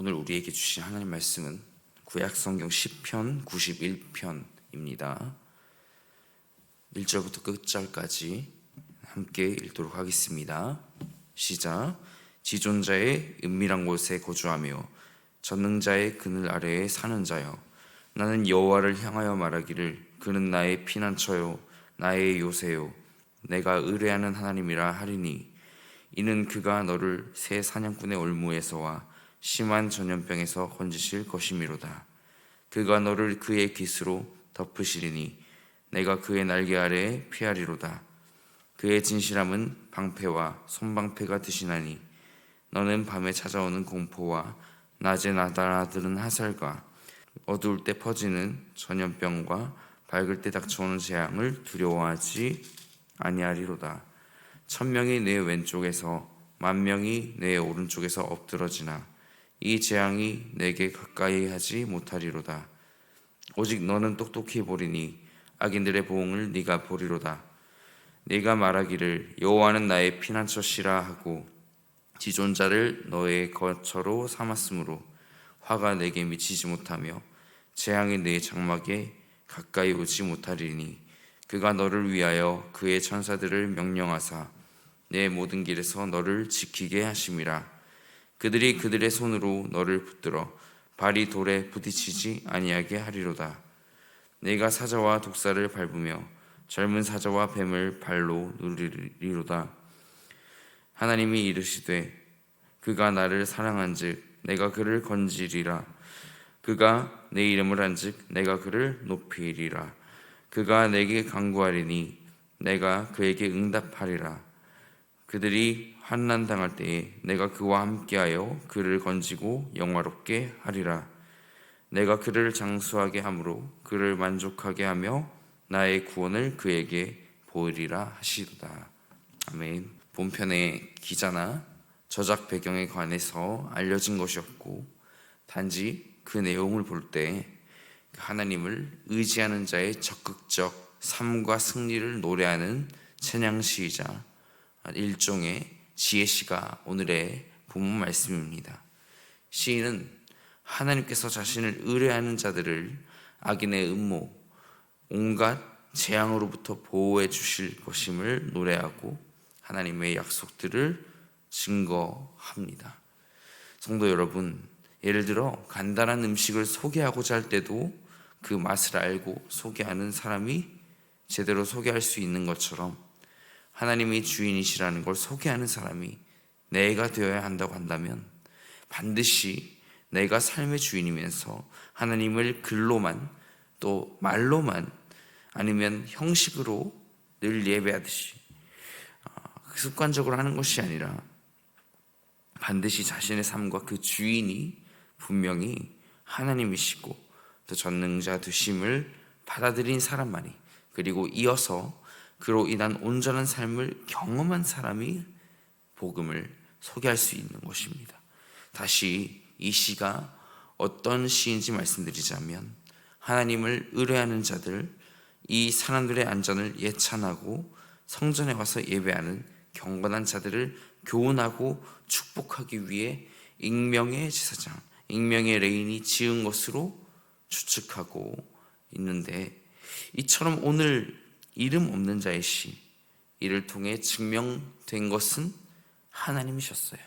오늘 우리에게 주신 하나님 말씀은 구약성경 시편 91편입니다. 1절부터 끝절까지 함께 읽도록 하겠습니다. 시작. 지존자의 은밀한 곳에 거주하며 전능자의 그늘 아래에 사는 자여, 나는 여호와를 향하여 말하기를 그는 나의 피난처요 나의 요새요 내가 의뢰하는 하나님이라 하리니, 이는 그가 너를 새 사냥꾼의 올무에서와 심한 전염병에서 건지실 것이미로다. 그가 너를 그의 깃으로 덮으시리니 내가 그의 날개 아래에 피하리로다. 그의 진실함은 방패와 손방패가 드시나니, 너는 밤에 찾아오는 공포와 낮에 나달아드는 화살과 어두울 때 퍼지는 전염병과 밝을 때 닥쳐오는 재앙을 두려워하지 아니하리로다. 1000명이 내 왼쪽에서 10,000명이 내 오른쪽에서 엎드러지나 이 재앙이 내게 가까이 하지 못하리로다. 오직 너는 똑똑히 보리니 악인들의 보응을 네가 보리로다. 네가 말하기를 여호와는 나의 피난처시라 하고 지존자를 너의 거처로 삼았으므로 화가 내게 미치지 못하며 재앙이 내 장막에 가까이 오지 못하리니, 그가 너를 위하여 그의 천사들을 명령하사 내 모든 길에서 너를 지키게 하심이라. 그들이 그들의 손으로 너를 붙들어 발이 돌에 부딪히지 아니하게 하리로다. 내가 사자와 독사를 밟으며 젊은 사자와 뱀을 발로 누리리로다. 하나님이 이르시되 그가 나를 사랑한즉 내가 그를 건지리라. 그가 내 이름을 한즉 내가 그를 높이리라. 그가 내게 간구하리니 내가 그에게 응답하리라. 그들이 환난 당할 때에 내가 그와 함께하여 그를 건지고 영화롭게 하리라. 내가 그를 장수하게 함으로 그를 만족하게 하며 나의 구원을 그에게 보이리라 하시도다. 아멘. 본편의 기자나 저작 배경에 관해서 알려진 것이 없고, 단지 그 내용을 볼 때 하나님을 의지하는 자의 적극적 삶과 승리를 노래하는 찬양시이자 일종의 지혜시가 오늘의 본문 말씀입니다. 시인은 하나님께서 자신을 의뢰하는 자들을 악인의 음모, 온갖 재앙으로부터 보호해 주실 것임을 노래하고 하나님의 약속들을 증거합니다. 성도 여러분, 예를 들어 간단한 음식을 소개하고자 할 때도 그 맛을 알고 소개하는 사람이 제대로 소개할 수 있는 것처럼, 하나님이 주인이시라는 걸 소개하는 사람이 내가 되어야 한다고 한다면, 반드시 내가 삶의 주인이면서 하나님을 글로만, 또 말로만, 아니면 형식으로 늘 예배하듯이 습관적으로 하는 것이 아니라 반드시 자신의 삶과 그 주인이 분명히 하나님이시고 또 전능자 되심을 받아들인 사람만이, 그리고 이어서 그로 인한 온전한 삶을 경험한 사람이 복음을 소개할 수 있는 것입니다. 다시 이 시가 어떤 시인지 말씀드리자면, 하나님을 의뢰하는 자들, 이 사람들의 안전을 예찬하고 성전에 와서 예배하는 경건한 자들을 교훈하고 축복하기 위해 익명의 제사장, 익명의 레인이 지은 것으로 추측하고 있는데, 이처럼 오늘 이름 없는 자의 시, 이를 통해 증명된 것은 하나님이셨어요.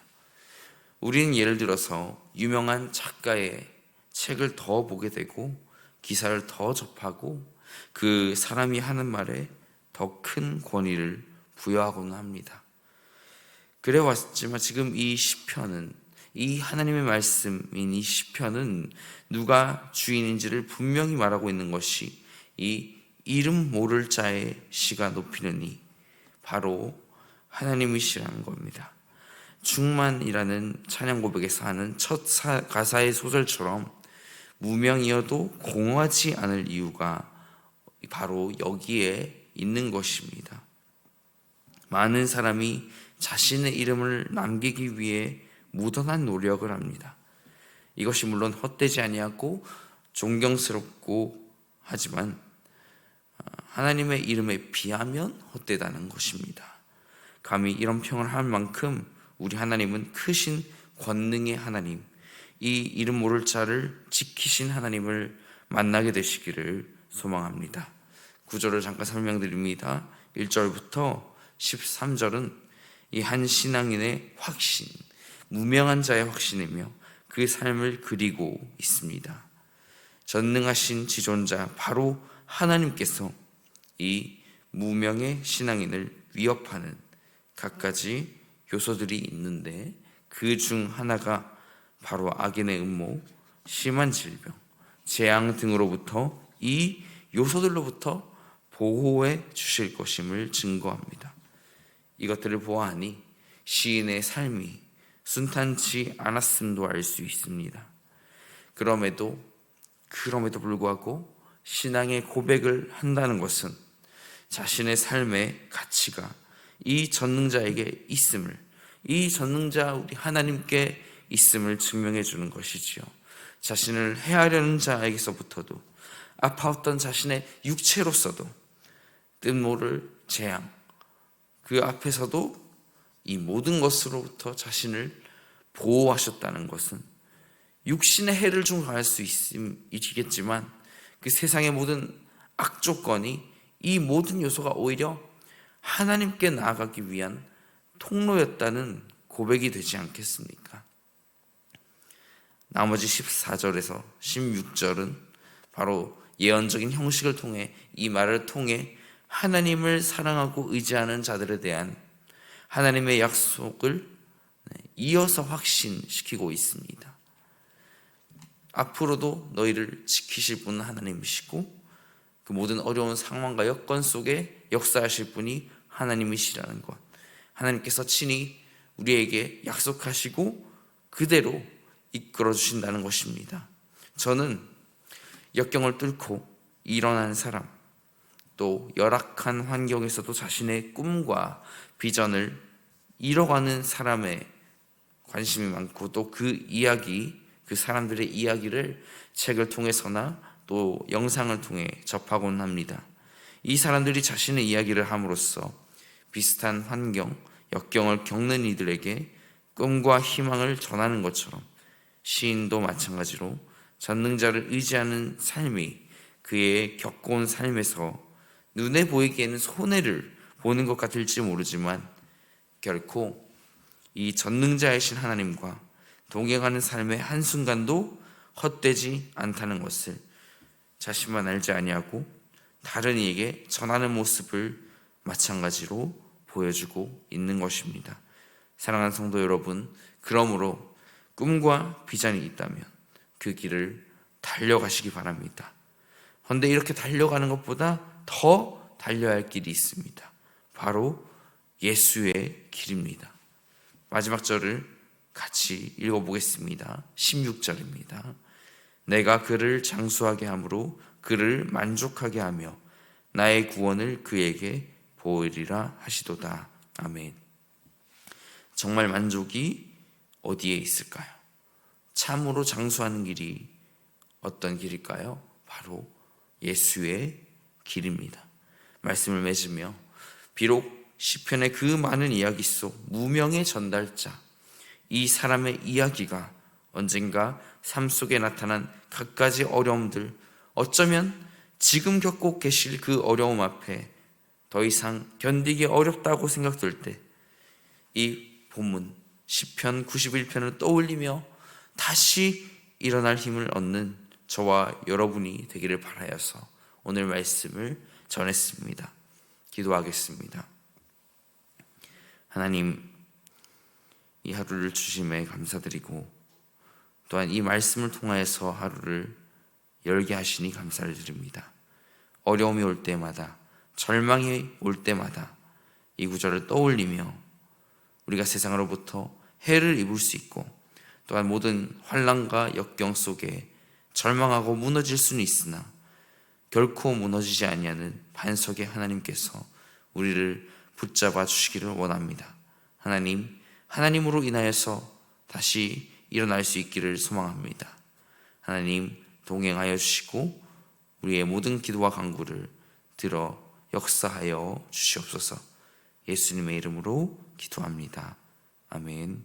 우리는 예를 들어서 유명한 작가의 책을 더 보게 되고 기사를 더 접하고 그 사람이 하는 말에 더 큰 권위를 부여하곤 합니다. 그래 왔지만 지금 이 시편은, 이 하나님의 말씀인 이 시편은 누가 주인인지를 분명히 말하고 있는 것이 이 이름 모를 자의 시가 높이느니 바로 하나님이시라는 겁니다. 충만이라는 찬양 고백에서 하는 첫 가사의 소절처럼 무명이어도 공허하지 않을 이유가 바로 여기에 있는 것입니다. 많은 사람이 자신의 이름을 남기기 위해 무던한 노력을 합니다. 이것이 물론 헛되지 아니하고 존경스럽고 하지만 하나님의 이름에 비하면 헛되다는 것입니다. 감히 이런 평을 할 만큼 우리 하나님은 크신 권능의 하나님, 이 이름 모를 자를 지키신 하나님을 만나게 되시기를 소망합니다. 구절을 잠깐 설명드립니다. 1절부터 13절은 이 한 신앙인의 확신, 무명한 자의 확신이며 그 삶을 그리고 있습니다. 전능하신 지존자 바로 하나님께서 이 무명의 신앙인을 위협하는 갖가지 요소들이 있는데, 그 중 하나가 바로 악인의 음모, 심한 질병, 재앙 등으로부터 이 요소들로부터 보호해 주실 것임을 증거합니다. 이것들을 보아하니 시인의 삶이 순탄치 않았음도 알 수 있습니다. 그럼에도 불구하고 신앙의 고백을 한다는 것은 자신의 삶의 가치가 이 전능자에게 있음을, 이 전능자 우리 하나님께 있음을 증명해 주는 것이지요. 자신을 해하려는 자에게서부터도, 아파왔던 자신의 육체로서도 뜻모를 재앙, 그 앞에서도 이 모든 것으로부터 자신을 보호하셨다는 것은 육신의 해를 좀 가할 수 있겠지만 그 세상의 모든 악조건이, 이 모든 요소가 오히려 하나님께 나아가기 위한 통로였다는 고백이 되지 않겠습니까? 나머지 14절에서 16절은 바로 예언적인 형식을 통해, 이 말을 통해 하나님을 사랑하고 의지하는 자들에 대한 하나님의 약속을 이어서 확신시키고 있습니다. 앞으로도 너희를 지키실 분은 하나님이시고 그 모든 어려운 상황과 여건 속에 역사하실 분이 하나님이시라는 것, 하나님께서 친히 우리에게 약속하시고 그대로 이끌어 주신다는 것입니다. 저는 역경을 뚫고 일어난 사람, 또 열악한 환경에서도 자신의 꿈과 비전을 이뤄가는 사람에 관심이 많고, 또 그 이야기, 그 사람들의 이야기를 책을 통해서나 또 영상을 통해 접하곤 합니다. 이 사람들이 자신의 이야기를 함으로써 비슷한 환경, 역경을 겪는 이들에게 꿈과 희망을 전하는 것처럼 시인도 마찬가지로 전능자를 의지하는 삶이 그의 겪어온 삶에서 눈에 보이기에는 손해를 보는 것 같을지 모르지만 결코 이 전능자이신 하나님과 동행하는 삶의 한순간도 헛되지 않다는 것을 자신만 알지 아니하고 다른 이에게 전하는 모습을 마찬가지로 보여주고 있는 것입니다. 사랑하는 성도 여러분, 그러므로 꿈과 비전이 있다면 그 길을 달려가시기 바랍니다. 그런데 이렇게 달려가는 것보다 더 달려야 할 길이 있습니다. 바로 예수의 길입니다. 마지막 절을 같이 읽어보겠습니다. 16절입니다. 내가 그를 장수하게 함으로 그를 만족하게 하며 나의 구원을 그에게 보이리라 하시도다. 아멘. 정말 만족이 어디에 있을까요? 참으로 장수하는 길이 어떤 길일까요? 바로 예수의 길입니다. 말씀을 맺으며, 비록 시편의 그 많은 이야기 속 무명의 전달자, 이 사람의 이야기가 언젠가 삶 속에 나타난 갖가지 어려움들, 어쩌면 지금 겪고 계실 그 어려움 앞에 더 이상 견디기 어렵다고 생각될 때 이 본문 시편 91편을 떠올리며 다시 일어날 힘을 얻는 저와 여러분이 되기를 바라여서 오늘 말씀을 전했습니다. 기도하겠습니다. 하나님, 이 하루를 주심에 감사드리고 또한 이 말씀을 통하여서 하루를 열게 하시니 감사를 드립니다. 어려움이 올 때마다, 절망이 올 때마다 이 구절을 떠올리며 우리가 세상으로부터 해를 입을 수 있고, 또한 모든 환난과 역경 속에 절망하고 무너질 수는 있으나 결코 무너지지 아니하는 반석의 하나님께서 우리를 붙잡아 주시기를 원합니다. 하나님, 하나님으로 인하여서 다시 일어날 수 있기를 소망합니다. 하나님, 동행하여 주시고 우리의 모든 기도와 간구를 들어 역사하여 주시옵소서. 예수님의 이름으로 기도합니다. 아멘.